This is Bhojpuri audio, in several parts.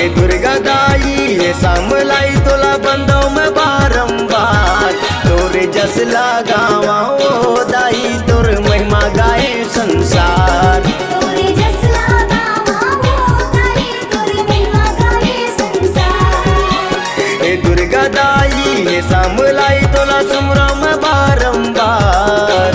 हे दुर्गा दाई हे सामलाई तोला बंदो में बारंबार तोरे जस लगावा ओ दाई तोर महिमा गाए संसार। तोरे जस लगावा ओ दाई तोर महिमा गाए संसार। हे दुर्गा दाई हे सामलाई तोला सुमरो में बारंबार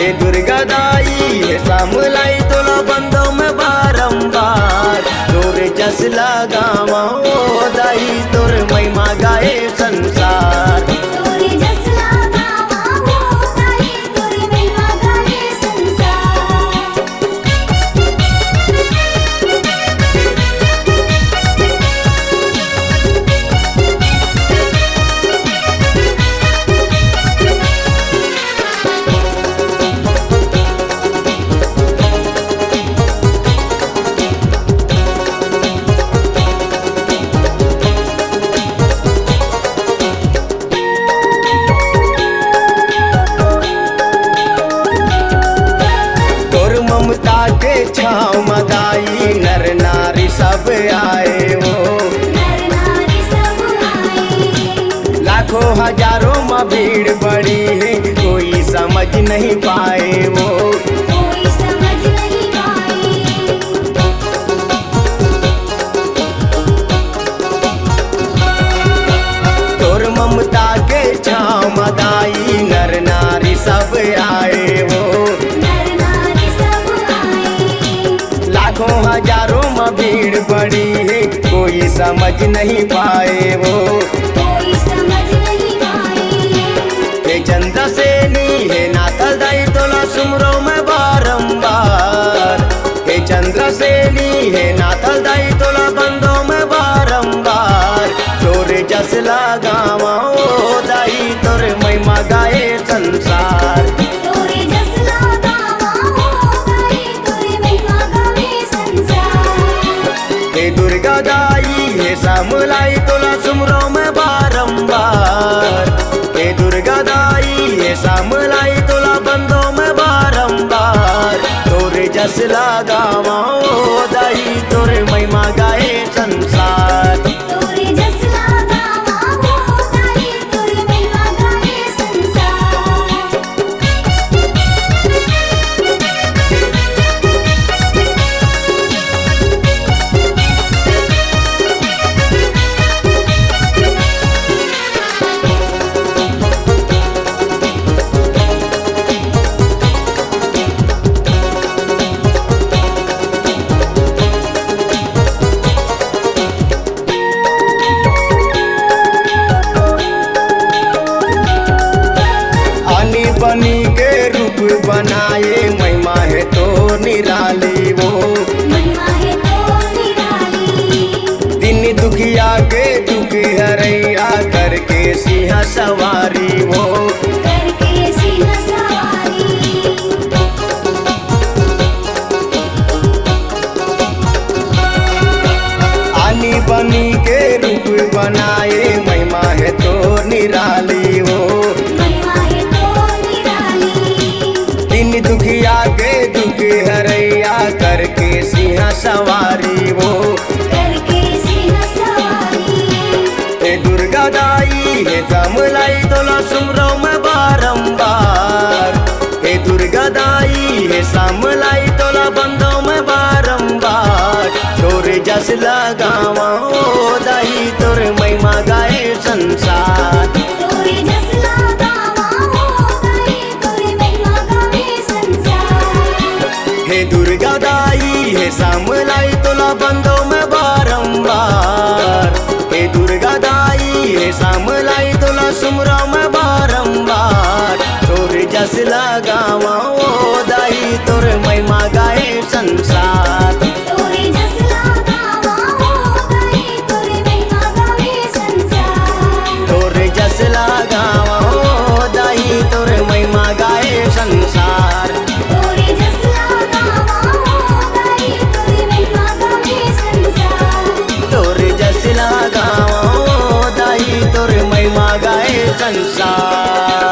हे दुर्गा दाई हे सामलाई तोला बंदो में बारंबार तोरे जस लगावा ओ दाई तोर महिमा गाए संसार। तोरे जस लगावा ओ दाई तोर महिमा गाए संसार। ममता के छाँव मदाई नर नारी सब आए हो नर नारी सब आए। लाखों हजारों में भीड़ बड़ी है कोई समझ नहीं पाए वो कोई समझ नहीं पाए। तोर ममता के छाँव मदाई नर नारी सब आए हो लाखों हजारों में भीड़ बड़ी है कोई समझ नहीं पाए वो कोई समझ नहीं पाए। हे चंद्रसेनी हे नाथल दाई तोला सुमरो में बारंबार हे चंद्रसेनी हे नाथल दाई तोला बंदो में बारंबार तोरे जस लगावा ओ दाई तोरे महिमा गाए संसार। तोरे जस लगावा ओ दाई तोरे महिमा गाए संसार। हे दुर्गा दाई हे सामलाई तोला सुमरो में बारंबार हे दुर्गा दाई हे सामलाई तोला बंदो में बारंबार तोरे जस लगावा ओ दाई तोरे महिमा गाए संसार। तोरे जस लगावा ओ दाई तोरे महिमा गाए संसार। आनी बनी के रूप बनाए महिमा है तो निराली वो महिमा है तो निराली। दिन दुखिया के दुख हरैया करके सिंह सवारी वो करके सिंह सवारी। आनी बनी के रूप बनाए महिमा है तो निराली वो महिमा है तो निराली। दिन दुखिया के दुख हरैया करके सिंह सवारी वो करके सिंह सवारी। हे दुर्गा दाई हे सामलाई तोला सुमरो में बारंबार हे दुर्गा दाई हे सामलाई तोला बंदो में बारंबार तोरे जस लगावा ओ दाई तोरे महिमा गाए संसार। तोरे जस लगावा ओ दाई तोरे महिमा गाए संसार। हे दुर्गा दाई हे सामलाई तोला बंदो में बारंबार हे दुर्गा दाई हे सामलाई तोला सुमरो में बारंबार तोरे जस लगावा ओ दाई तोरे महिमा गाए संसार। तोरे जस लगावा ओ दाई तोरे महिमा गाए संसार। तोरे जस लगावा ओ दाई तोरे महिमा गाए संसार। तोरे जस लगावा ओ दाई तोरे महिमा गाए संसार। तोरे जस लगावा ओ दाई तोरे महिमा गाए संसार।